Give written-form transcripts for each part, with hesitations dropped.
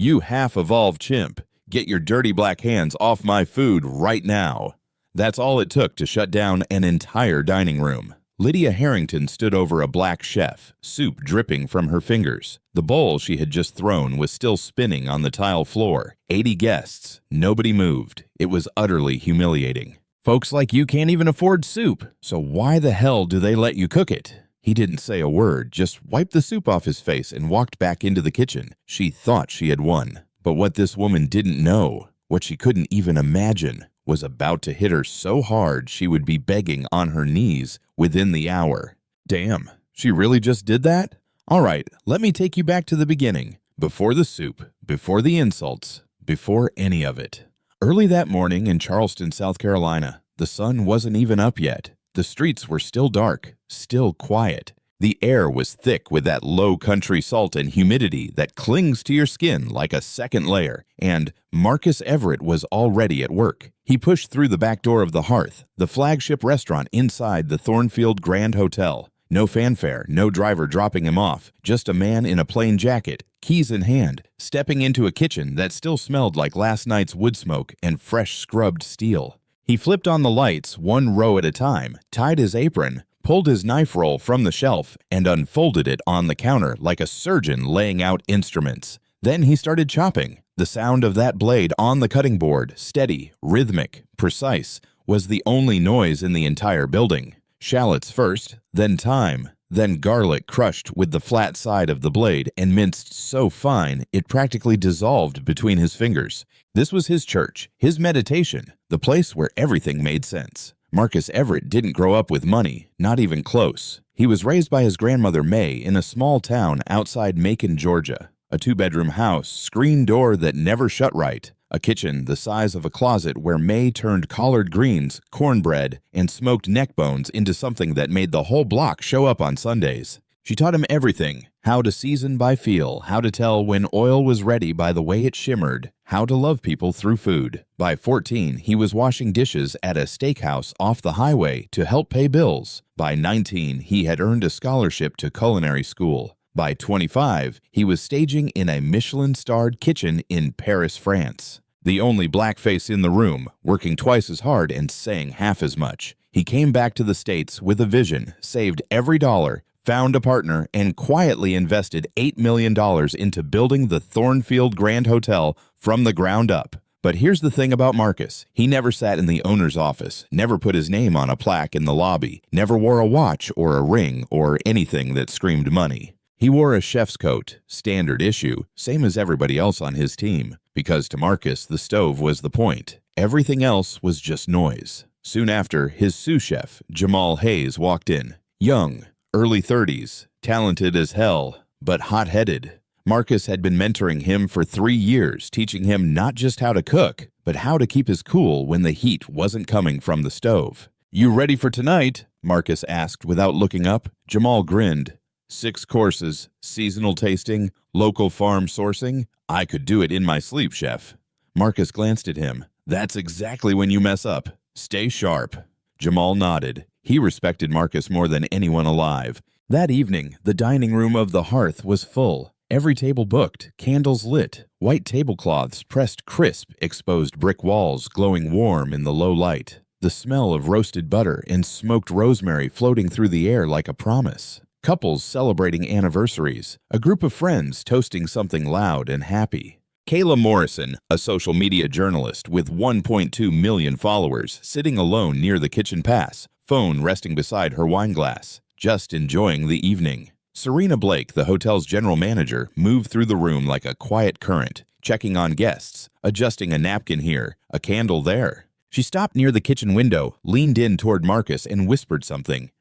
"You half-evolved chimp. Get your dirty black hands off my food right now." That's all it took to shut down an entire dining room. Lydia Harrington stood over a black chef, soup dripping from her fingers. The bowl she had just thrown was still spinning on the tile floor. 80 guests. Nobody moved. It was utterly humiliating. "Folks like you can't even afford soup, so why the hell do they let you cook it?" He didn't say a word, just wiped the soup off his face and walked back into the kitchen. She thought she had won. But what this woman didn't know, what she couldn't even imagine, was about to hit her so hard she would be begging on her knees within the hour. Damn, she really just did that? All right, let me take you back to the beginning. Before the soup, before the insults, before any of it. Early that morning in Charleston, South Carolina, the sun wasn't even up yet. The streets were still dark, still quiet. The air was thick with that low country salt and humidity that clings to your skin like a second layer, and Marcus Everett was already at work. He pushed through the back door of the Hearth, the flagship restaurant inside the Thornfield Grand Hotel. No fanfare, no driver dropping him off, just a man in a plain jacket, keys in hand, stepping into a kitchen that still smelled like last night's wood smoke and fresh scrubbed steel. He flipped on the lights one row at a time, tied his apron, pulled his knife roll from the shelf, and unfolded it on the counter like a surgeon laying out instruments. Then he started chopping. The sound of that blade on the cutting board, steady, rhythmic, precise, was the only noise in the entire building. Shallots first, then thyme, then garlic crushed with the flat side of the blade and minced so fine it practically dissolved between his fingers. This was his church, his meditation, the place where everything made sense. Marcus Everett didn't grow up with money, not even close. He was raised by his grandmother May in a small town outside Macon, Georgia. A 2-bedroom house, screen door that never shut right, a kitchen the size of a closet where May turned collard greens, cornbread, and smoked neck bones into something that made the whole block show up on Sundays. She taught him everything: how to season by feel, how to tell when oil was ready by the way it shimmered, how to love people through food. By 14, he was washing dishes at a steakhouse off the highway to help pay bills. By 19, he had earned a scholarship to culinary school. By 25, he was staging in a Michelin-starred kitchen in Paris, France. The only blackface in the room, working twice as hard and saying half as much. He came back to the States with a vision, saved every dollar, found a partner, and quietly invested $8 million into building the Thornfield Grand Hotel from the ground up. But here's the thing about Marcus. He never sat in the owner's office, never put his name on a plaque in the lobby, never wore a watch or a ring or anything that screamed money. He wore a chef's coat, standard issue, same as everybody else on his team, because to Marcus, the stove was the point. Everything else was just noise. Soon after, his sous chef, Jamal Hayes, walked in. Young, early 30s, talented as hell, but hot-headed. Marcus had been mentoring him for 3 years, teaching him not just how to cook, but how to keep his cool when the heat wasn't coming from the stove. "You ready for tonight?" Marcus asked without looking up. Jamal grinned. 6 courses, seasonal tasting, local farm sourcing. I could do it in my sleep, chef. Marcus glanced at him. "That's exactly when you mess up. Stay sharp." Jamal nodded. He respected Marcus more than anyone alive. That evening, the dining room of the Hearth was full. Every table booked, candles lit, white tablecloths pressed crisp, exposed brick walls glowing warm in the low light. The smell of roasted butter and smoked rosemary floating through the air like a promise. Couples celebrating anniversaries, a group of friends toasting something loud and happy. Kayla Morrison, a social media journalist with 1.2 million followers, sitting alone near the kitchen pass, phone resting beside her wine glass, just enjoying the evening. Serena Blake, the hotel's general manager, moved through the room like a quiet current, checking on guests, adjusting a napkin here, a candle there. She stopped near the kitchen window, leaned in toward Marcus, and whispered something.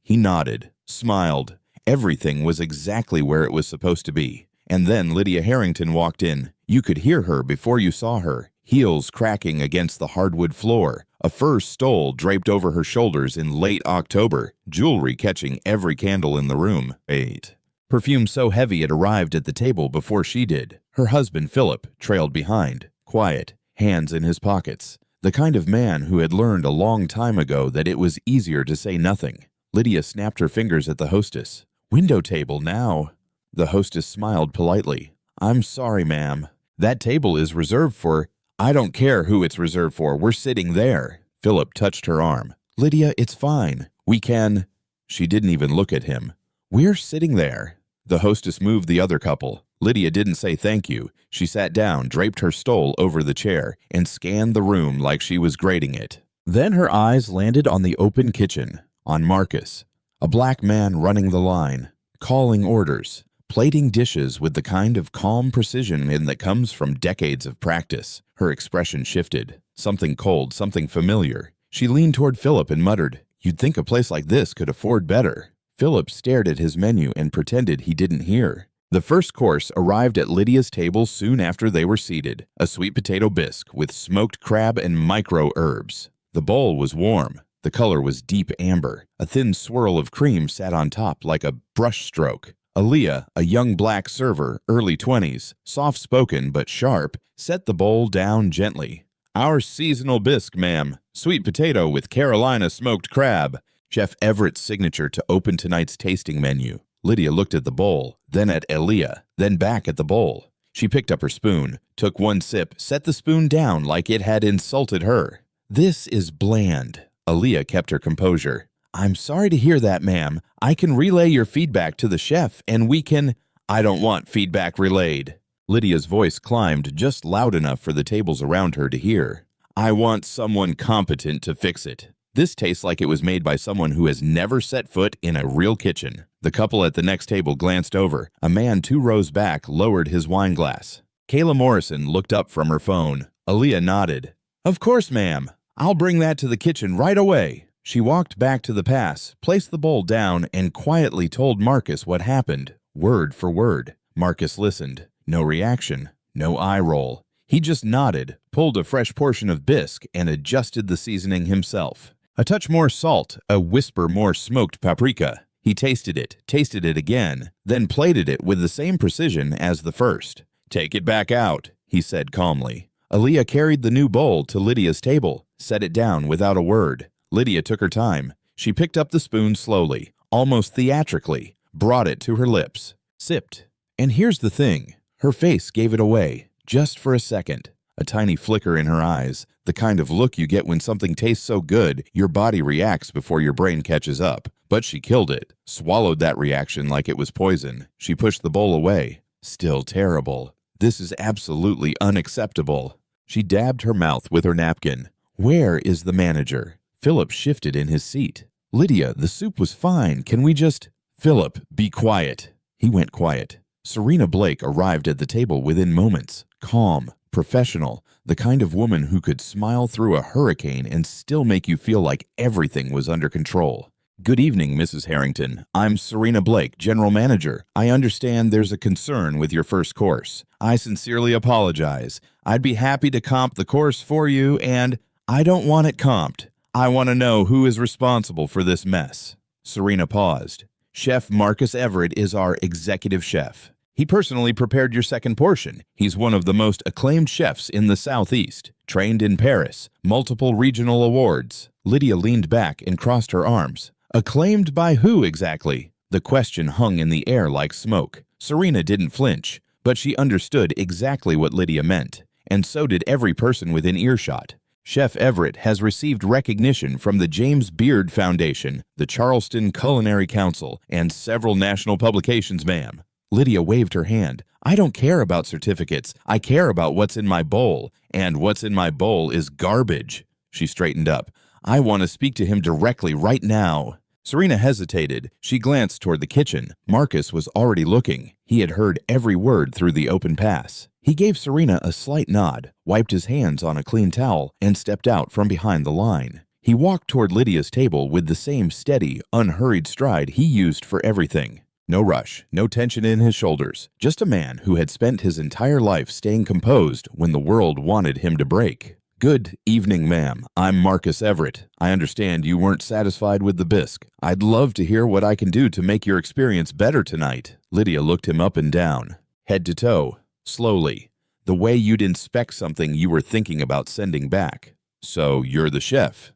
He nodded, smiled. Everything was exactly where it was supposed to be. And then Lydia Harrington walked in. You could hear her before you saw her, heels cracking against the hardwood floor, a fur stole draped over her shoulders in late October, jewelry catching every candle in the room. 8. Perfume so heavy it arrived at the table before she did. Her husband, Philip, trailed behind, quiet, hands in his pockets. The kind of man who had learned a long time ago that it was easier to say nothing. Lydia snapped her fingers at the hostess. "Window table now." The hostess smiled politely. I'm sorry, ma'am. That table is reserved for— I don't care who it's reserved for. We're sitting there. Philip touched her arm. Lydia, it's fine. We can— She didn't even look at him. We're sitting there. The hostess moved the other couple. Lydia didn't say thank you. She sat down, draped her stole over the chair, and scanned the room like she was grading it. Then her eyes landed on the open kitchen, on Marcus, a black man running the line, calling orders, plating dishes with the kind of calm precision that comes from decades of practice. Her expression shifted. Something cold, something familiar. She leaned toward Philip and muttered, "You'd think a place like this could afford better." Philip stared at his menu and pretended he didn't hear. The first course arrived at Lydia's table soon after they were seated, a sweet potato bisque with smoked crab and micro herbs. The bowl was warm. The color was deep amber. A thin swirl of cream sat on top like a brush stroke. Aaliyah, a young black server, early 20s, soft-spoken but sharp, set the bowl down gently. "Our seasonal bisque, ma'am. Sweet potato with Carolina smoked crab." Chef Everett's signature to open tonight's tasting menu. Lydia looked at the bowl, then at Aaliyah, then back at the bowl. She picked up her spoon, took one sip, set the spoon down like it had insulted her. "This is bland." Aaliyah kept her composure. "I'm sorry to hear that, ma'am. I can relay your feedback to the chef, and we can—" "I don't want feedback relayed." Lydia's voice climbed just loud enough for the tables around her to hear. "I want someone competent to fix it. This tastes like it was made by someone who has never set foot in a real kitchen." The couple at the next table glanced over. A man 2 rows back lowered his wine glass. Kayla Morrison looked up from her phone. Aaliyah nodded. "Of course, ma'am. I'll bring that to the kitchen right away." She walked back to the pass, placed the bowl down, and quietly told Marcus what happened, word for word. Marcus listened. No reaction, no eye roll. He just nodded, pulled a fresh portion of bisque, and adjusted the seasoning himself. A touch more salt, a whisper more smoked paprika. He tasted it again, then plated it with the same precision as the first. "Take it back out," he said calmly. Aaliyah carried the new bowl to Lydia's table, set it down without a word. Lydia took her time. She picked up the spoon slowly, almost theatrically, brought it to her lips, sipped. And here's the thing. Her face gave it away, just for a second. A tiny flicker in her eyes, the kind of look you get when something tastes so good, your body reacts before your brain catches up. But she killed it, swallowed that reaction like it was poison. She pushed the bowl away. Still terrible. This is absolutely unacceptable. She dabbed her mouth with her napkin. Where is the manager? Philip shifted in his seat. "Lydia, the soup was fine. Can we just—" "Philip, be quiet." He went quiet. Serena Blake arrived at the table within moments, calm, professional, the kind of woman who could smile through a hurricane and still make you feel like everything was under control. "Good evening, Mrs. Harrington. I'm Serena Blake, General Manager. I understand there's a concern with your first course. I sincerely apologize. I'd be happy to comp the course for you, and I don't want it comped. I want to know who is responsible for this mess." Serena paused. "Chef Marcus Everett is our executive chef. He personally prepared your second portion. He's one of the most acclaimed chefs in the Southeast, trained in Paris, multiple regional awards." Lydia leaned back and crossed her arms. "Acclaimed by who exactly?" The question hung in the air like smoke. Serena didn't flinch, but she understood exactly what Lydia meant, and so did every person within earshot. Chef Everett has received recognition from the James Beard Foundation, the Charleston Culinary Council, and several national publications, ma'am. Lydia waved her hand. "I don't care about certificates. I care about what's in my bowl, and what's in my bowl is garbage." She straightened up. "I want to speak to him directly right now." Serena hesitated. She glanced toward the kitchen. Marcus was already looking. He had heard every word through the open pass. He gave Serena a slight nod, wiped his hands on a clean towel, and stepped out from behind the line. He walked toward Lydia's table with the same steady, unhurried stride he used for everything. No rush, no tension in his shoulders, just a man who had spent his entire life staying composed when the world wanted him to break. "Good evening, ma'am. I'm Marcus Everett. I understand you weren't satisfied with the bisque. I'd love to hear what I can do to make your experience better tonight." Lydia looked him up and down, head to toe, slowly, the way you'd inspect something you were thinking about sending back. "So you're the chef?"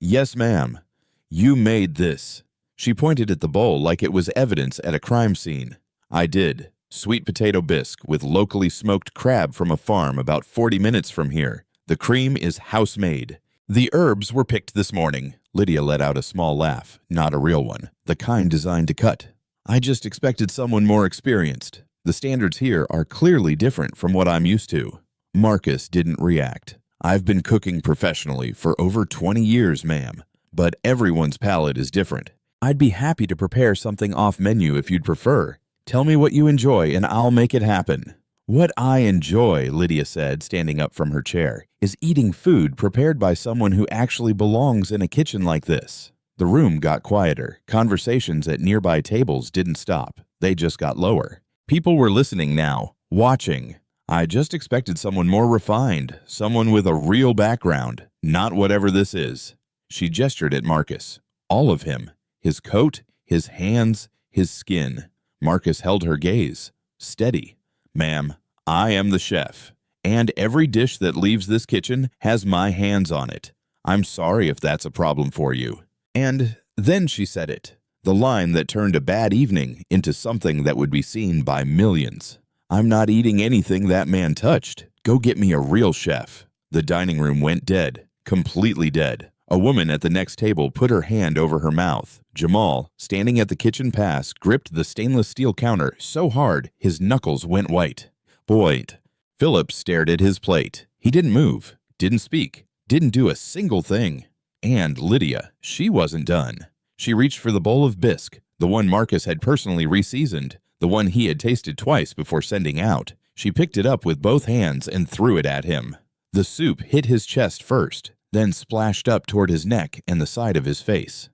"Yes, ma'am. You made this." She pointed at the bowl like it was evidence at a crime scene. "I did. Sweet potato bisque with locally smoked crab from a farm about 40 minutes from here. The cream is house-made. The herbs were picked this morning. Lydia let out a small laugh, not a real one, the kind designed to cut. I just expected someone more experienced. The standards here are clearly different from what I'm used to. Marcus didn't react. I've been cooking professionally for over 20 years, ma'am, but everyone's palate is different. I'd be happy to prepare something off-menu if you'd prefer. Tell me what you enjoy and I'll make it happen. What I enjoy, Lydia said, standing up from her chair, is eating food prepared by someone who actually belongs in a kitchen like this. The room got quieter. Conversations at nearby tables didn't stop. They just got lower. People were listening now, watching. I just expected someone more refined, someone with a real background, not whatever this is. She gestured at Marcus. All of him. His coat, his hands, his skin. Marcus held her gaze. Steady. Ma'am, I am the chef, and every dish that leaves this kitchen has my hands on it. I'm sorry if that's a problem for you. And then she said it. The line that turned a bad evening into something that would be seen by millions. I'm not eating anything that man touched. Go get me a real chef. The dining room went dead, completely dead. A woman at the next table put her hand over her mouth. Jamal, standing at the kitchen pass, gripped the stainless steel counter so hard his knuckles went white. Boyd. Philip stared at his plate. He didn't move, didn't speak, didn't do a single thing. And Lydia, she wasn't done. She reached for the bowl of bisque, the one Marcus had personally reseasoned, the one he had tasted twice before sending out. She picked it up with both hands and threw it at him. The soup hit his chest first, then splashed up toward his neck and the side of his face.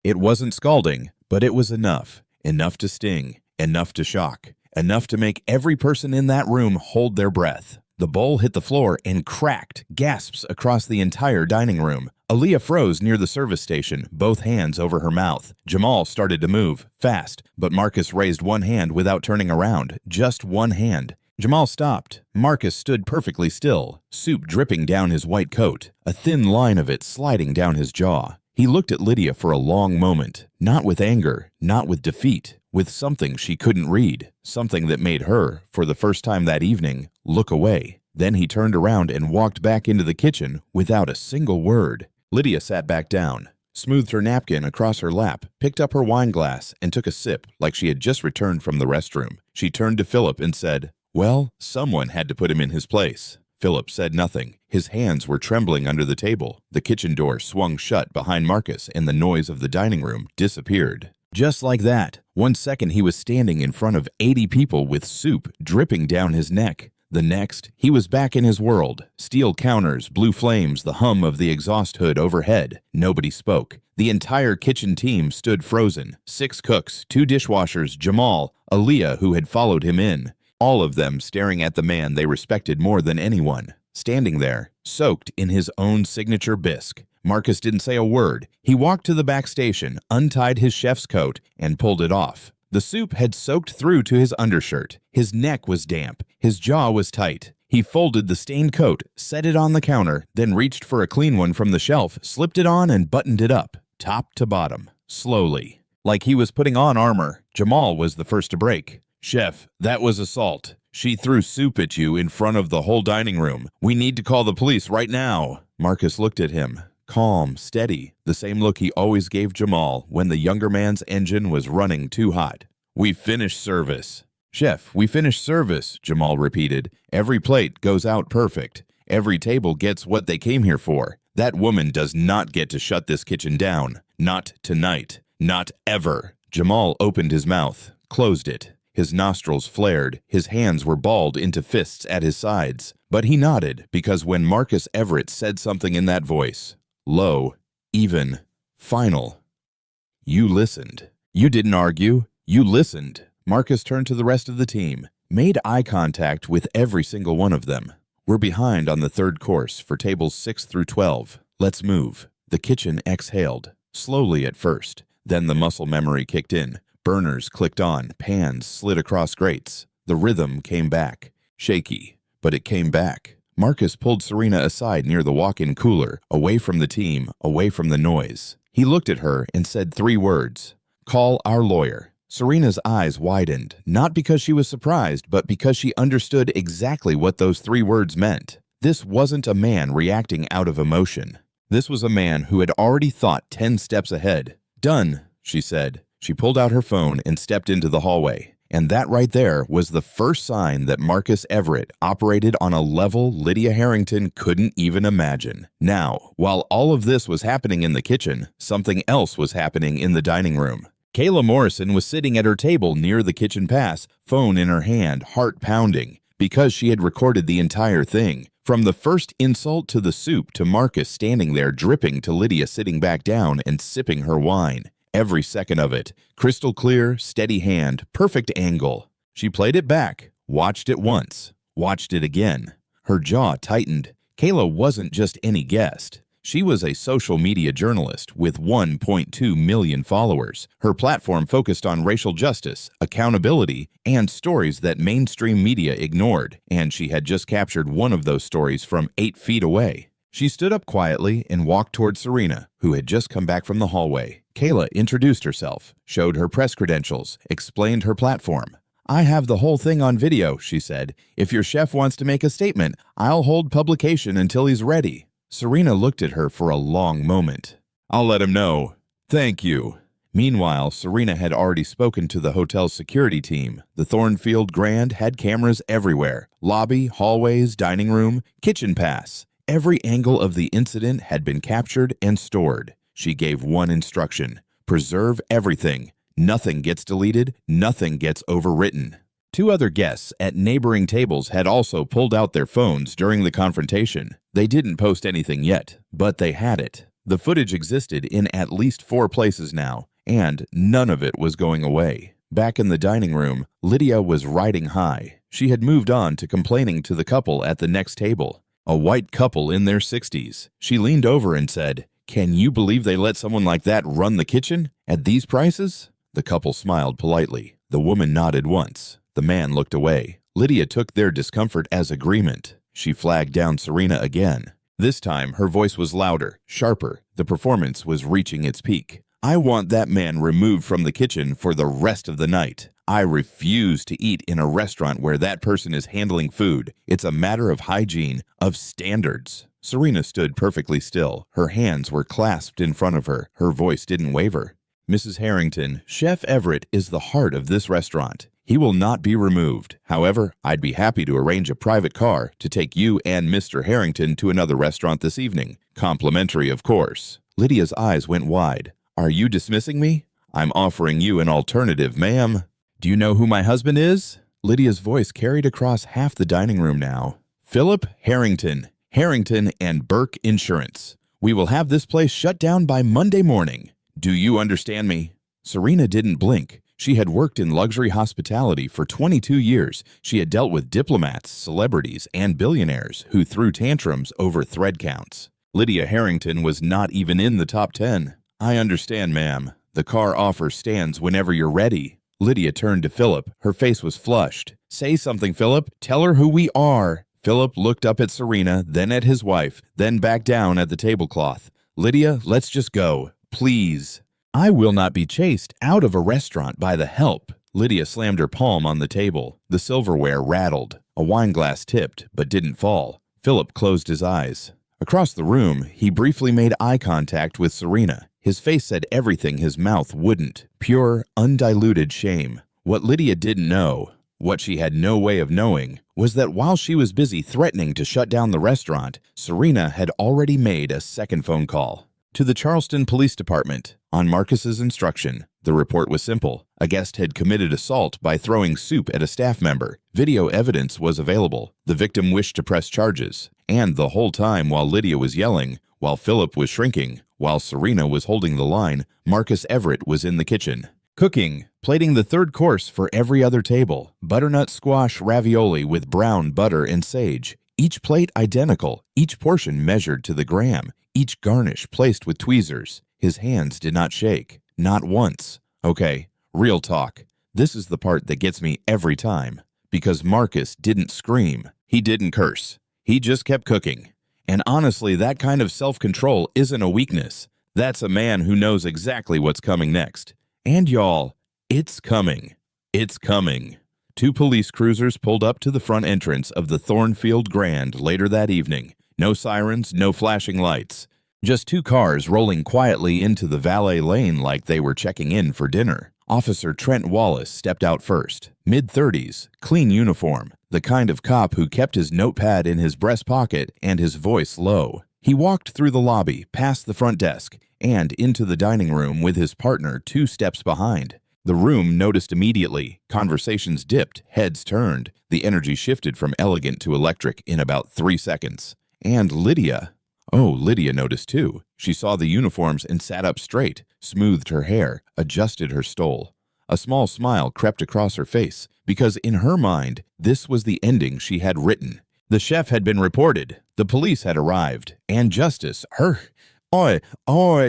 It wasn't scalding, but it was enough. Enough to sting, enough to shock, enough to make every person in that room hold their breath. The bowl hit the floor and cracked, gasps across the entire dining room. Aaliyah froze near the service station, both hands over her mouth. Jamal started to move, fast, but Marcus raised one hand without turning around, just one hand. Jamal stopped. Marcus stood perfectly still, soup dripping down his white coat, a thin line of it sliding down his jaw. He looked at Lydia for a long moment, not with anger, not with defeat, with something she couldn't read, something that made her, for the first time that evening, look away. Then he turned around and walked back into the kitchen without a single word. Lydia sat back down, smoothed her napkin across her lap, picked up her wine glass, and took a sip like she had just returned from the restroom. She turned to Philip and said, "Well, someone had to put him in his place." Philip said nothing. His hands were trembling under the table. The kitchen door swung shut behind Marcus and the noise of the dining room disappeared. Just like that, 1 second he was standing in front of 80 people with soup dripping down his neck. The next, he was back in his world. Steel counters, blue flames, the hum of the exhaust hood overhead. Nobody spoke. The entire kitchen team stood frozen. 6 cooks, 2 dishwashers, Jamal, Aaliyah, who had followed him in. All of them staring at the man they respected more than anyone. Standing there, soaked in his own signature bisque. Marcus didn't say a word. He walked to the back station, untied his chef's coat, and pulled it off. The soup had soaked through to his undershirt. His neck was damp. His jaw was tight. He folded the stained coat, set it on the counter, then reached for a clean one from the shelf, slipped it on, and buttoned it up, top to bottom, slowly. Like he was putting on armor. Jamal was the first to break. "Chef, that was assault. She threw soup at you in front of the whole dining room. We need to call the police right now." Marcus looked at him. Calm, steady, the same look he always gave Jamal when the younger man's engine was running too hot. "We finished service." "Chef, we finished service," Jamal repeated. "Every plate goes out perfect. Every table gets what they came here for. That woman does not get to shut this kitchen down. Not tonight. Not ever." Jamal opened his mouth, closed it. His nostrils flared. His hands were balled into fists at his sides. But he nodded because when Marcus Everett said something in that voice, low, even, final, you listened. You didn't argue. You listened. Marcus turned to the rest of the team, made eye contact with every single one of them. "We're behind on the 3rd course for tables 6 through 12. Let's move." The kitchen exhaled, slowly at first. Then the muscle memory kicked in. Burners clicked on, pans slid across grates. The rhythm came back. Shaky, but it came back. Marcus pulled Serena aside near the walk-in cooler, away from the team, away from the noise. He looked at her and said 3 words. "Call our lawyer." Serena's eyes widened, not because she was surprised, but because she understood exactly what those 3 words meant. This wasn't a man reacting out of emotion. This was a man who had already thought 10 steps ahead. "Done," she said. She pulled out her phone and stepped into the hallway. And that right there was the first sign that Marcus Everett operated on a level Lydia Harrington couldn't even imagine. Now, while all of this was happening in the kitchen, something else was happening in the dining room. Kayla Morrison was sitting at her table near the kitchen pass, phone in her hand, heart pounding, because she had recorded the entire thing. From the first insult to the soup to Marcus standing there dripping to Lydia sitting back down and sipping her wine. Every second of it. Crystal clear, steady hand, perfect angle. She played it back, watched it once, watched it again. Her jaw tightened. Kayla wasn't just any guest. She was a social media journalist with 1.2 million followers. Her platform focused on racial justice, accountability, and stories that mainstream media ignored, and she had just captured one of those stories from 8 feet away. She stood up quietly and walked toward Serena, who had just come back from the hallway. Kayla introduced herself, showed her press credentials, explained her platform. "I have the whole thing on video," she said. "If your chef wants to make a statement, I'll hold publication until he's ready." Serena looked at her for a long moment. "I'll let him know. Thank you." Meanwhile, Serena had already spoken to the hotel's security team. The Thornfield Grand had cameras everywhere. Lobby, hallways, dining room, kitchen pass. Every angle of the incident had been captured and stored. She gave one instruction: preserve everything. Nothing gets deleted, nothing gets overwritten. 2 other guests at neighboring tables had also pulled out their phones during the confrontation. They didn't post anything yet, but they had it. The footage existed in at least 4 places now, and none of it was going away. Back in the dining room, Lydia was riding high. She had moved on to complaining to the couple at the next table, a white couple in their 60s. She leaned over and said, "Can you believe they let someone like that run the kitchen? At these prices?" The couple smiled politely. The woman nodded once. The man looked away. Lydia took their discomfort as agreement. She flagged down Serena again. This time, her voice was louder, sharper. The performance was reaching its peak. "I want that man removed from the kitchen for the rest of the night. I refuse to eat in a restaurant where that person is handling food. It's a matter of hygiene, of standards." Serena stood perfectly still. Her hands were clasped in front of her. Her voice didn't waver. "Mrs. Harrington, Chef Everett is the heart of this restaurant. He will not be removed. However, I'd be happy to arrange a private car to take you and Mr. Harrington to another restaurant this evening. Complimentary, of course." Lydia's eyes went wide. "Are you dismissing me? I'm offering you an alternative, ma'am." "Do you know who my husband is?" Lydia's voice carried across half the dining room now. "Philip Harrington. Harrington and Burke Insurance. We will have this place shut down by Monday morning. Do you understand me?" Serena didn't blink. She had worked in luxury hospitality for 22 years. She had dealt with diplomats, celebrities, and billionaires who threw tantrums over thread counts. Lydia Harrington was not even in the top 10. "I understand, ma'am. The car offer stands whenever you're ready." Lydia turned to Philip. Her face was flushed. "Say something, Philip. Tell her who we are." Philip looked up at Serena, then at his wife, then back down at the tablecloth. "Lydia, let's just go. Please." "I will not be chased out of a restaurant by the help." Lydia slammed her palm on the table. The silverware rattled. A wine glass tipped, but didn't fall. Philip closed his eyes. Across the room, he briefly made eye contact with Serena. His face said everything his mouth wouldn't. Pure, undiluted shame. What Lydia didn't know, what she had no way of knowing, was that while she was busy threatening to shut down the restaurant, Serena had already made a second phone call. To the Charleston Police Department, on Marcus's instruction. The report was simple. A guest had committed assault by throwing soup at a staff member. Video evidence was available. The victim wished to press charges. And the whole time while Lydia was yelling, while Philip was shrinking, while Serena was holding the line, Marcus Everett was in the kitchen. Cooking, plating the 3rd course for every other table. Butternut squash ravioli with brown butter and sage. Each plate identical, each portion measured to the gram, each garnish placed with tweezers. His hands did not shake. Not once. Okay, real talk. This is the part that gets me every time. Because Marcus didn't scream. He didn't curse. He just kept cooking. And honestly, that kind of self-control isn't a weakness. That's a man who knows exactly what's coming next. And y'all, It's coming. It's coming. Two police cruisers pulled up to the front entrance of the Thornfield Grand later that evening. No sirens, no flashing lights. Just two cars rolling quietly into the valet lane like they were checking in for dinner. Officer Trent Wallace stepped out first. Mid-30s, clean uniform, the kind of cop who kept his notepad in his breast pocket and his voice low. He walked through the lobby, past the front desk, and into the dining room with his partner 2 steps behind. The room noticed immediately. Conversations dipped, heads turned. The energy shifted from elegant to electric in about 3 seconds. And Lydia. Oh, Lydia noticed too. She saw the uniforms and sat up straight, smoothed her hair, adjusted her stole. A small smile crept across her face, because in her mind, this was the ending she had written. The chef had been reported, the police had arrived, and justice,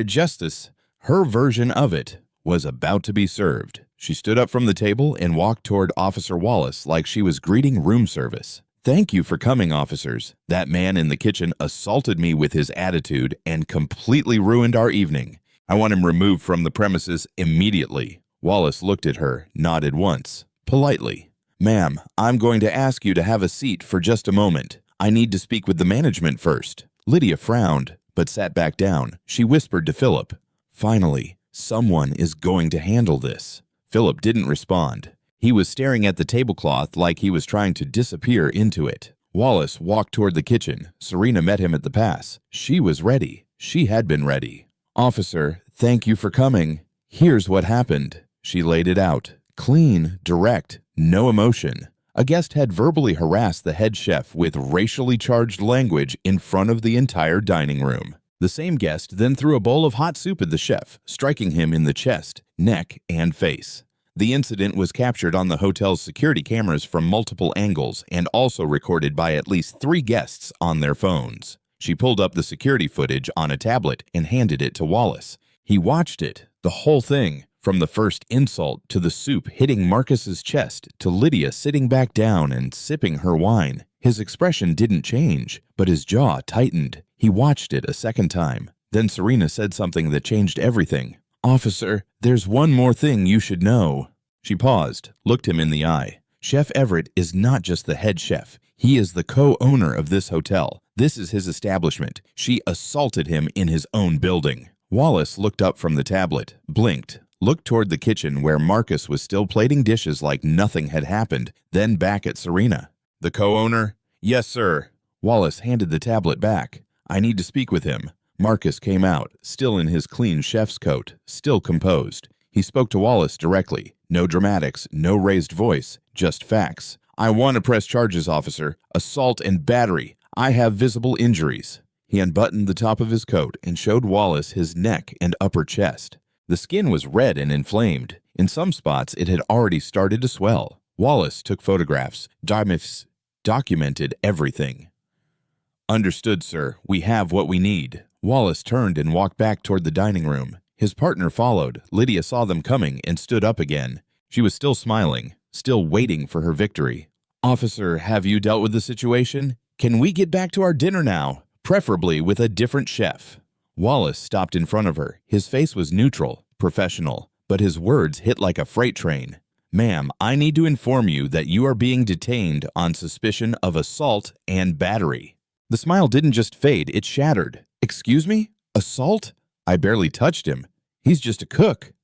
justice, her version of it, was about to be served. She stood up from the table and walked toward Officer Wallace like she was greeting room service. "Thank you for coming, officers. That man in the kitchen assaulted me with his attitude and completely ruined our evening. I want him removed from the premises immediately." Wallace looked at her, nodded once, politely. "Ma'am, I'm going to ask you to have a seat for just a moment. I need to speak with the management first." Lydia frowned, but sat back down. She whispered to Philip, "Finally, someone is going to handle this." Philip didn't respond. He was staring at the tablecloth like he was trying to disappear into it. Wallace walked toward the kitchen. Serena met him at the pass. She was ready. She had been ready. "Officer, thank you for coming. Here's what happened." She laid it out. Clean, direct, no emotion. A guest had verbally harassed the head chef with racially charged language in front of the entire dining room. The same guest then threw a bowl of hot soup at the chef, striking him in the chest, neck, and face. The incident was captured on the hotel's security cameras from multiple angles and also recorded by at least 3 guests on their phones. She pulled up the security footage on a tablet and handed it to Wallace. He watched it, the whole thing, from the first insult to the soup hitting Marcus's chest to Lydia sitting back down and sipping her wine. His expression didn't change, but his jaw tightened. He watched it a second time. Then Serena said something that changed everything. "Officer, there's one more thing you should know." She paused, looked him in the eye. "Chef Everett is not just the head chef. He is the co-owner of this hotel. This is his establishment. She assaulted him in his own building." Wallace looked up from the tablet, blinked, looked toward the kitchen where Marcus was still plating dishes like nothing had happened, then back at Serena. "The co-owner?" "Yes, sir." Wallace handed the tablet back. "I need to speak with him." Marcus came out, still in his clean chef's coat, still composed. He spoke to Wallace directly. No dramatics, no raised voice, just facts. "I want to press charges, officer. Assault and battery. I have visible injuries." He unbuttoned the top of his coat and showed Wallace his neck and upper chest. The skin was red and inflamed. In some spots, it had already started to swell. Wallace took photographs, documented everything. "Understood, sir. We have what we need." Wallace turned and walked back toward the dining room. His partner followed. Lydia saw them coming and stood up again. She was still smiling, still waiting for her victory. "Officer, have you dealt with the situation? Can we get back to our dinner now? Preferably with a different chef." Wallace stopped in front of her. His face was neutral, professional, but his words hit like a freight train. "Ma'am, I need to inform you that you are being detained on suspicion of assault and battery." The smile didn't just fade, it shattered. "Excuse me? Assault? I barely touched him. He's just a cook."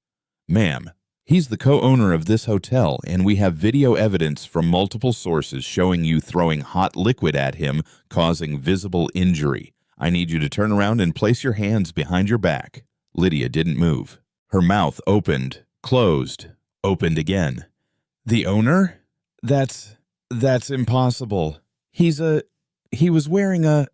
"Ma'am, he's the co-owner of this hotel, and we have video evidence from multiple sources showing you throwing hot liquid at him, causing visible injury. I need you to turn around and place your hands behind your back." Lydia didn't move. Her mouth opened, closed, opened again. "The owner? That's impossible. He was wearing a..."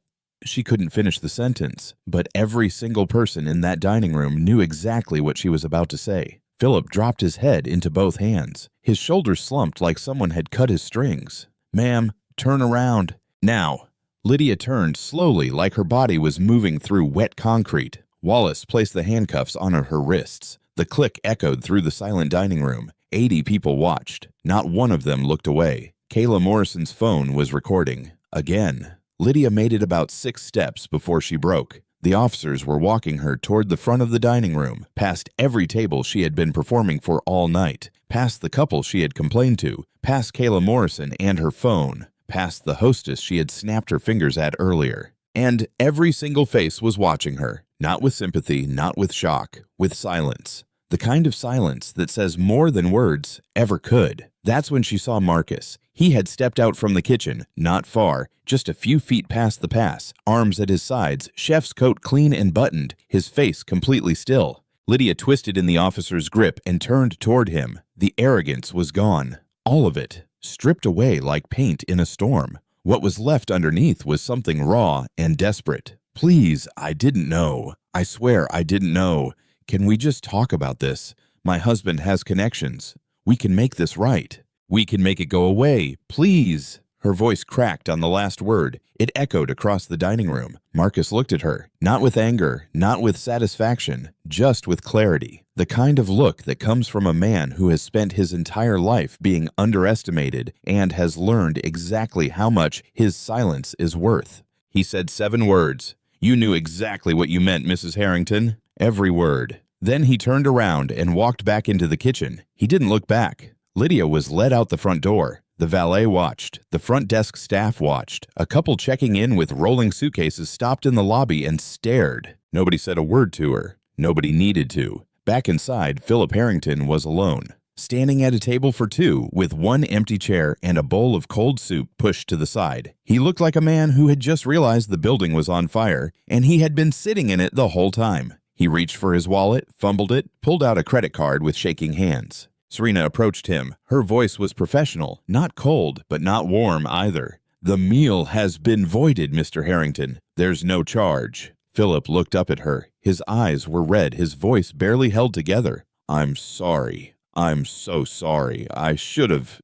She couldn't finish the sentence, but every single person in that dining room knew exactly what she was about to say. Philip dropped his head into both hands. His shoulders slumped like someone had cut his strings. "Ma'am, turn around. Now." Lydia turned slowly like her body was moving through wet concrete. Wallace placed the handcuffs on her wrists. The click echoed through the silent dining room. 80 people watched. Not one of them looked away. Kayla Morrison's phone was recording. Again. Lydia made it about 6 steps before she broke. The officers were walking her toward the front of the dining room, past every table she had been performing for all night, past the couple she had complained to, past Kayla Morrison and her phone, past the hostess she had snapped her fingers at earlier. And every single face was watching her, not with sympathy, not with shock, with silence. The kind of silence that says more than words ever could. That's when she saw Marcus. He had stepped out from the kitchen, not far, just a few feet past the pass, arms at his sides, chef's coat clean and buttoned, his face completely still. Lydia twisted in the officer's grip and turned toward him. The arrogance was gone. All of it, stripped away like paint in a storm. What was left underneath was something raw and desperate. "Please, I didn't know. I swear I didn't know. Can we just talk about this? My husband has connections. We can make this right. We can make it go away. Please." Her voice cracked on the last word. It echoed across the dining room. Marcus looked at her, not with anger, not with satisfaction, just with clarity. The kind of look that comes from a man who has spent his entire life being underestimated and has learned exactly how much his silence is worth. He said 7 words. "You knew exactly what you meant, Mrs. Harrington." Every word. Then he turned around and walked back into the kitchen. He didn't look back. Lydia was led out the front door. The valet watched. The front desk staff watched. A couple checking in with rolling suitcases stopped in the lobby and stared. Nobody said a word to her. Nobody needed to. Back inside, Philip Harrington was alone, standing at a table for 2 with 1 empty chair and a bowl of cold soup pushed to the side. He looked like a man who had just realized the building was on fire, and he had been sitting in it the whole time. He reached for his wallet, fumbled it, pulled out a credit card with shaking hands. Serena approached him. Her voice was professional, not cold, but not warm either. "The meal has been voided, Mr. Harrington. There's no charge." Philip looked up at her. His eyes were red, his voice barely held together. "I'm sorry. I'm so sorry. I should have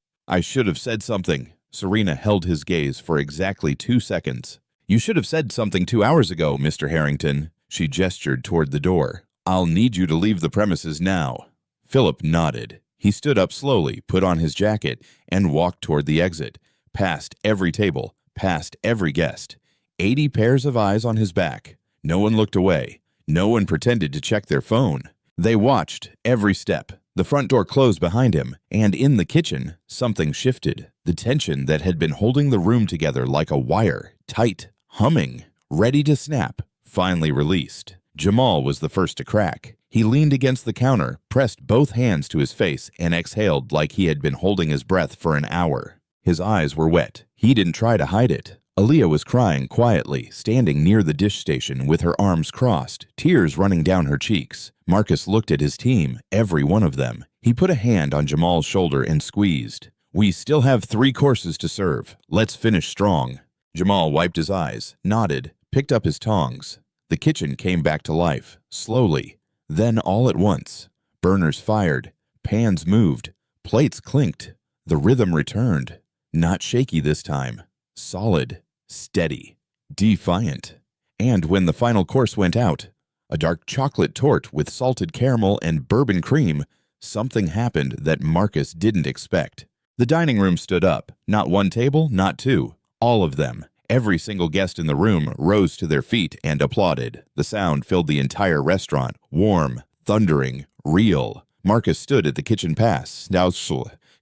said something." Serena held his gaze for exactly 2 seconds. "You should have said something 2 hours ago, Mr. Harrington." She gestured toward the door. "I'll need you to leave the premises now." Philip nodded. He stood up slowly, put on his jacket, and walked toward the exit, past every table, past every guest. 80 pairs of eyes on his back. No one looked away. No one pretended to check their phone. They watched every step. The front door closed behind him, and in the kitchen, something shifted. The tension that had been holding the room together like a wire, tight, humming, ready to snap, finally released. Jamal was the first to crack. He leaned against the counter, pressed both hands to his face, and exhaled like he had been holding his breath for an hour. His eyes were wet. He didn't try to hide it. Aaliyah was crying quietly, standing near the dish station with her arms crossed, tears running down her cheeks. Marcus looked at his team, every one of them. He put a hand on Jamal's shoulder and squeezed. "We still have 3 courses to serve. Let's finish strong." Jamal wiped his eyes, nodded, picked up his tongs. The kitchen came back to life, slowly. Then all at once, burners fired, pans moved, plates clinked. The rhythm returned. Not shaky this time. Solid, steady, defiant. And when the final course went out, a dark chocolate torte with salted caramel and bourbon cream, something happened that Marcus didn't expect. The dining room stood up. Not 1 table, not 2. All of them. Every single guest in the room rose to their feet and applauded. The sound filled the entire restaurant, warm, thundering, real. Marcus stood at the kitchen pass,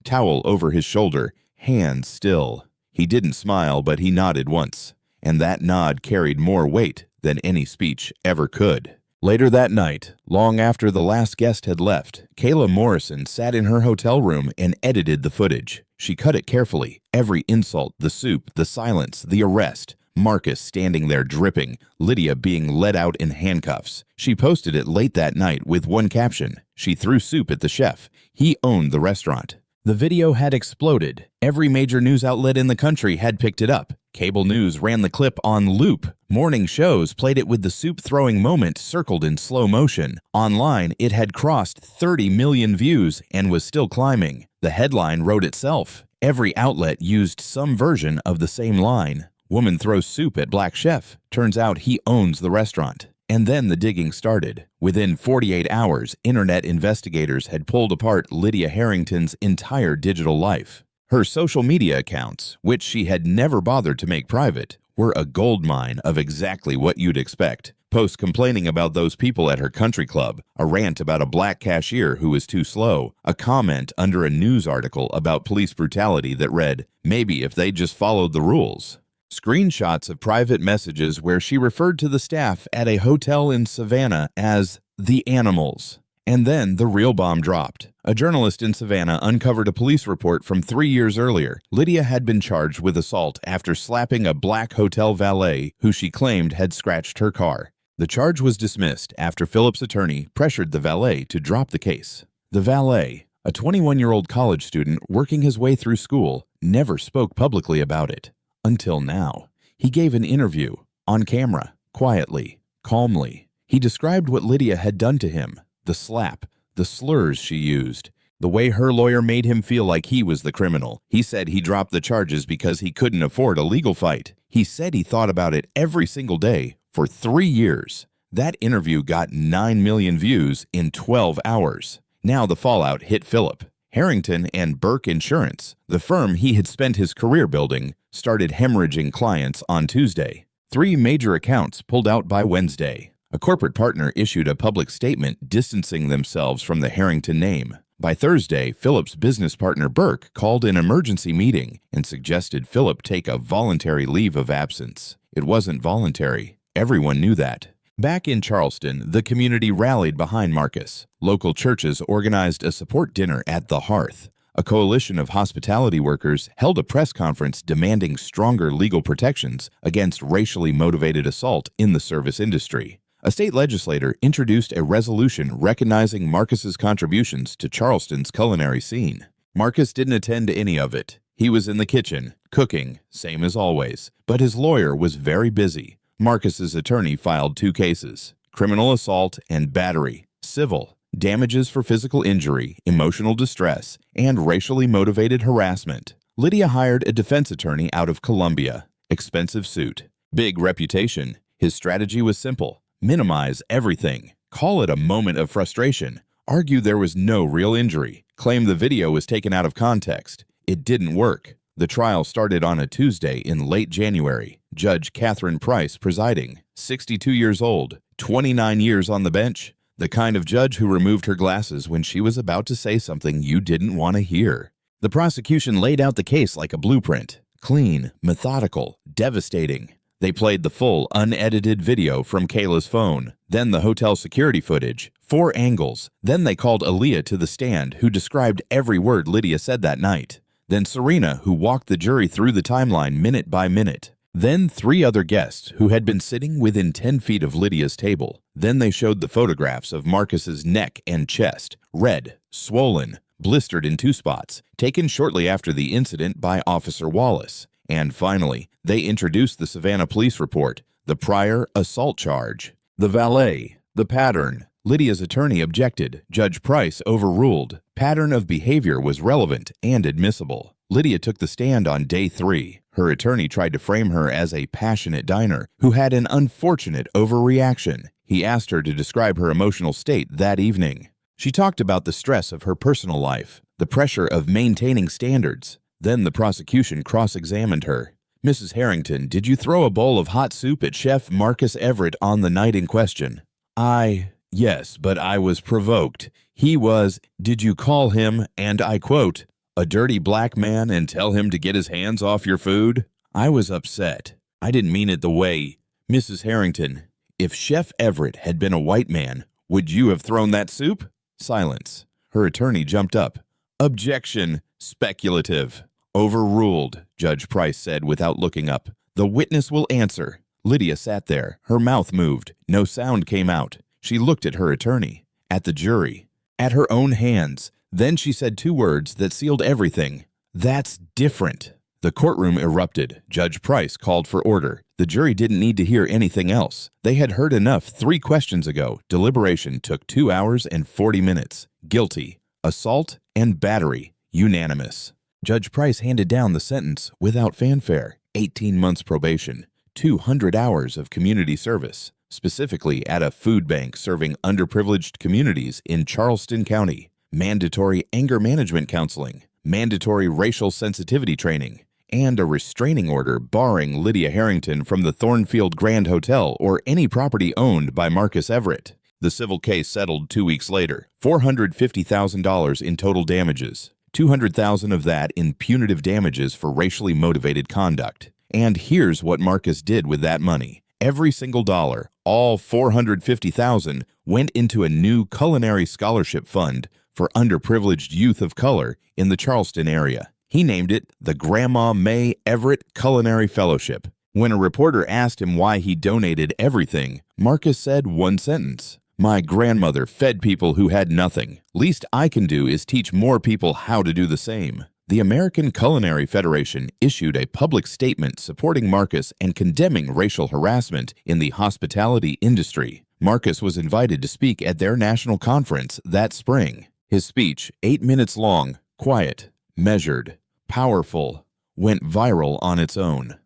towel over his shoulder, hands still. He didn't smile, but he nodded once, and that nod carried more weight than any speech ever could. Later that night, long after the last guest had left, Kayla Morrison sat in her hotel room and edited the footage. She cut it carefully. Every insult, the soup, the silence, the arrest. Marcus standing there dripping, Lydia being led out in handcuffs. She posted it late that night with one caption. She threw soup at the chef. He owned the restaurant. The video had exploded. Every major news outlet in the country had picked it up. Cable news ran the clip on loop. Morning shows played it with the soup-throwing moment circled in slow motion. Online, it had crossed 30 million views and was still climbing. The headline wrote itself. Every outlet used some version of the same line. Woman throws soup at black chef. Turns out he owns the restaurant. And then the digging started. Within 48 hours, internet investigators had pulled apart Lydia Harrington's entire digital life. Her social media accounts, which she had never bothered to make private, were a goldmine of exactly what you'd expect. Posts complaining about those people at her country club, a rant about a black cashier who was too slow, a comment under a news article about police brutality that read, "Maybe if they just followed the rules." Screenshots of private messages where she referred to the staff at a hotel in Savannah as the animals. And then the real bomb dropped. A journalist in Savannah uncovered a police report from 3 years earlier. Lydia had been charged with assault after slapping a black hotel valet who she claimed had scratched her car. The charge was dismissed after Philip's attorney pressured the valet to drop the case. The valet, a 21-year-old college student working his way through school, never spoke publicly about it. Until now. He gave an interview, on camera, quietly, calmly. He described what Lydia had done to him, the slap, the slurs she used, the way her lawyer made him feel like he was the criminal. He said he dropped the charges because he couldn't afford a legal fight. He said he thought about it every single day for 3 years. That interview got 9 million views in 12 hours. Now the fallout hit Philip. Harrington and Burke Insurance, the firm he had spent his career building, started hemorrhaging clients on Tuesday. 3 major accounts pulled out by Wednesday. A corporate partner issued a public statement distancing themselves from the Harrington name. By Thursday, Philip's business partner Burke called an emergency meeting and suggested Philip take a voluntary leave of absence. It wasn't voluntary. Everyone knew that. Back in Charleston, the community rallied behind Marcus. Local churches organized a support dinner at the Hearth. A coalition of hospitality workers held a press conference demanding stronger legal protections against racially motivated assault in the service industry. A state legislator introduced a resolution recognizing Marcus's contributions to Charleston's culinary scene. Marcus didn't attend any of it. He was in the kitchen, cooking, same as always, but his lawyer was very busy. Marcus's attorney filed 2 cases, criminal assault and battery, civil, damages for physical injury, emotional distress, and racially motivated harassment. Lydia hired a defense attorney out of Columbia. Expensive suit. Big reputation. His strategy was simple. Minimize everything. Call it a moment of frustration. Argue there was no real injury. Claim the video was taken out of context. It didn't work. The trial started on a Tuesday in late January. Judge Catherine Price presiding, 62 years old, 29 years on the bench. The kind of judge who removed her glasses when she was about to say something you didn't want to hear. The prosecution laid out the case like a blueprint. Clean, methodical, devastating. They played the full, unedited video from Kayla's phone, then the hotel security footage, 4 angles. Then they called Aaliyah to the stand, who described every word Lydia said that night. Then Serena, who walked the jury through the timeline minute by minute. Then 3 other guests who had been sitting within 10 feet of Lydia's table. Then they showed the photographs of Marcus's neck and chest, red, swollen, blistered in 2 spots, taken shortly after the incident by Officer Wallace. And finally, they introduced the Savannah police report, the prior assault charge, the valet, the pattern. Lydia's attorney objected. Judge Price overruled. Pattern of behavior was relevant and admissible. Lydia took the stand on day 3. Her attorney tried to frame her as a passionate diner who had an unfortunate overreaction. He asked her to describe her emotional state that evening. She talked about the stress of her personal life, the pressure of maintaining standards. Then the prosecution cross-examined her. "Mrs. Harrington, did you throw a bowl of hot soup at Chef Marcus Everett on the night in question?" Yes, but I was provoked. He was, did you call him, and I quote, a dirty black man and tell him to get his hands off your food? I was upset. I didn't mean it the way. Mrs. Harrington, if Chef Everett had been a white man, would you have thrown that soup? Silence. Her attorney jumped up. Objection. Speculative. Overruled, Judge Price said without looking up. The witness will answer. Lydia sat there. Her mouth moved. No sound came out. She looked at her attorney, at the jury, at her own hands. Then she said 2 words that sealed everything. That's different. The courtroom erupted. Judge Price called for order. The jury didn't need to hear anything else. They had heard enough 3 questions ago. Deliberation took 2 hours and 40 minutes. Guilty. Assault and battery. Unanimous. Judge Price handed down the sentence without fanfare. 18 months probation. 200 hours of community service, specifically at a food bank serving underprivileged communities in Charleston County. Mandatory anger management counseling. Mandatory racial sensitivity training. and a restraining order barring Lydia Harrington from the Thornfield Grand Hotel or any property owned by Marcus Everett. The civil case settled 2 weeks later, $450,000 in total damages, $200,000 of that in punitive damages for racially motivated conduct. And here's what Marcus did with that money. Every single dollar, all $450,000, went into a new culinary scholarship fund for underprivileged youth of color in the Charleston area. He named it the Grandma May Everett Culinary Fellowship. When a reporter asked him why he donated everything, Marcus said one sentence: "My grandmother fed people who had nothing. Least I can do is teach more people how to do the same." The American Culinary Federation issued a public statement supporting Marcus and condemning racial harassment in the hospitality industry. Marcus was invited to speak at their national conference that spring. His speech, 8 minutes long, quiet, measured, powerful, went viral on its own.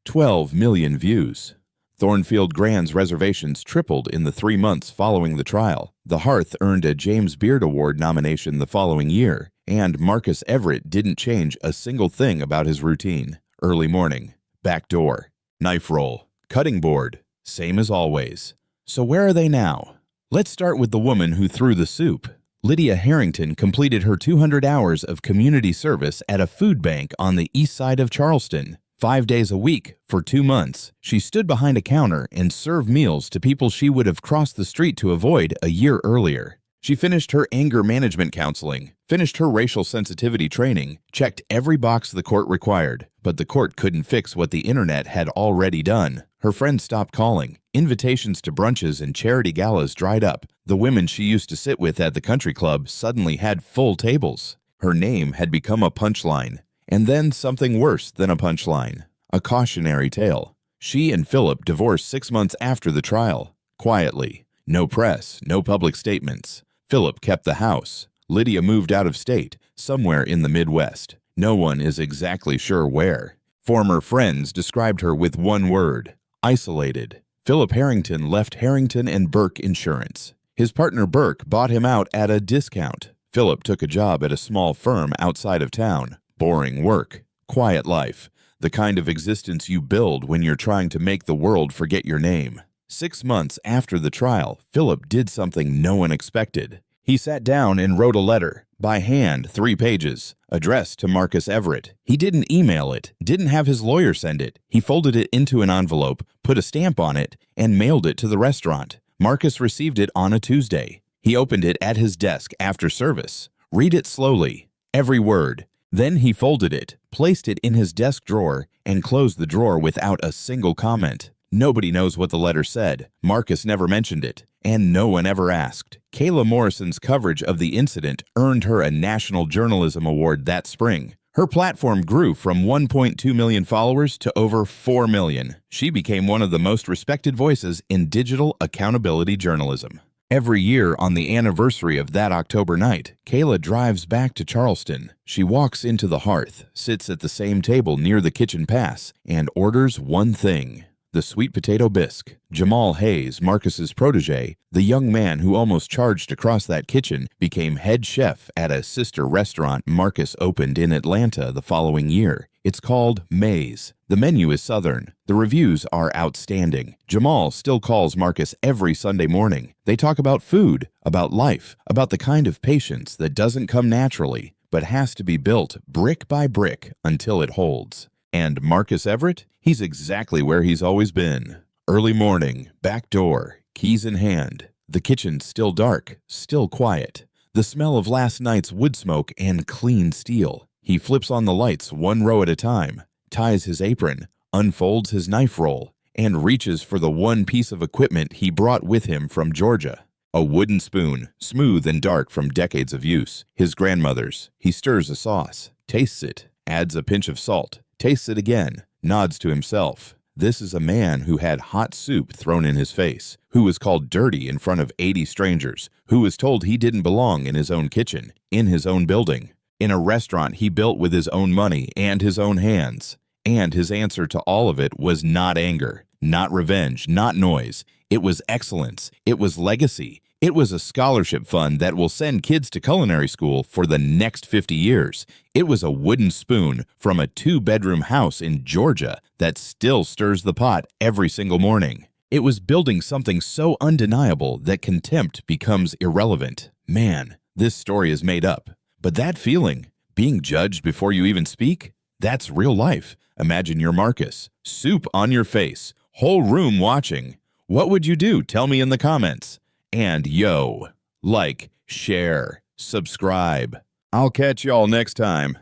12 million views. Thornfield Grand's reservations tripled in the 3 months following the trial. The Hearth earned a James Beard Award nomination the following year, and Marcus Everett didn't change a single thing about his routine. Early morning, back door, knife roll, cutting board, same as always. So where are they now? Let's start with the woman who threw the soup. Lydia Harrington completed her 200 hours of community service at a food bank on the east side of Charleston. 5 days a week for 2 months, she stood behind a counter and served meals to people she would have crossed the street to avoid a year earlier. She finished her anger management counseling, finished her racial sensitivity training, checked every box the court required, but the court couldn't fix what the internet had already done. Her friends stopped calling. Invitations to brunches and charity galas dried up. The women she used to sit with at the country club suddenly had full tables. Her name had become a punchline, and then something worse than a punchline, a cautionary tale. She and Philip divorced 6 months after the trial, quietly. No press, no public statements. Philip kept the house. Lydia moved out of state, somewhere in the Midwest. No one is exactly sure where. Former friends described her with one word: isolated. Philip Harrington left Harrington and Burke Insurance. His partner Burke bought him out at a discount. Philip took a job at a small firm outside of town. Boring work, quiet life, the kind of existence you build when you're trying to make the world forget your name. 6 months after the trial, Philip did something no one expected. He sat down and wrote a letter, by hand, 3 pages, addressed to Marcus Everett. He didn't email it, didn't have his lawyer send it. He folded it into an envelope, put a stamp on it, and mailed it to the restaurant. Marcus received it on a Tuesday. He opened it at his desk after service. Read it slowly, every word. Then he folded it, placed it in his desk drawer, and closed the drawer without a single comment. Nobody knows what the letter said. Marcus never mentioned it, and no one ever asked. Kayla Morrison's coverage of the incident earned her a National Journalism Award that spring. Her platform grew from 1.2 million followers to over 4 million. She became one of the most respected voices in digital accountability journalism. Every year on the anniversary of that October night, Kayla drives back to Charleston. She walks into the Hearth, sits at the same table near the kitchen pass, and orders one thing: the sweet potato bisque. Jamal Hayes, Marcus's protege, the young man who almost charged across that kitchen, became head chef at a sister restaurant Marcus opened in Atlanta the following year. It's called May's. The menu is Southern. The reviews are outstanding. Jamal still calls Marcus every Sunday morning. They talk about food, about life, about the kind of patience that doesn't come naturally, but has to be built brick by brick until it holds. And Marcus Everett? He's exactly where he's always been. Early morning, back door, keys in hand. The kitchen still dark, still quiet. The smell of last night's wood smoke and clean steel. He flips on the lights 1 row at a time, ties his apron, unfolds his knife roll, and reaches for the one piece of equipment he brought with him from Georgia. A wooden spoon, smooth and dark from decades of use, his grandmother's. He stirs a sauce, tastes it, adds a pinch of salt, tastes it again, nods to himself. This is a man who had hot soup thrown in his face, who was called dirty in front of 80 strangers, who was told he didn't belong in his own kitchen, in his own building, in a restaurant he built with his own money and his own hands. And his answer to all of it was not anger, not revenge, not noise. It was excellence. It was legacy. It was a scholarship fund that will send kids to culinary school for the next 50 years. It was a wooden spoon from a 2-bedroom house in Georgia that still stirs the pot every single morning. It was building something so undeniable that contempt becomes irrelevant. Man, this story is made up. But that feeling, being judged before you even speak, that's real life. Imagine you're Marcus, soup on your face, whole room watching. What would you do? Tell me in the comments. And yo, like, share, subscribe. I'll catch y'all next time.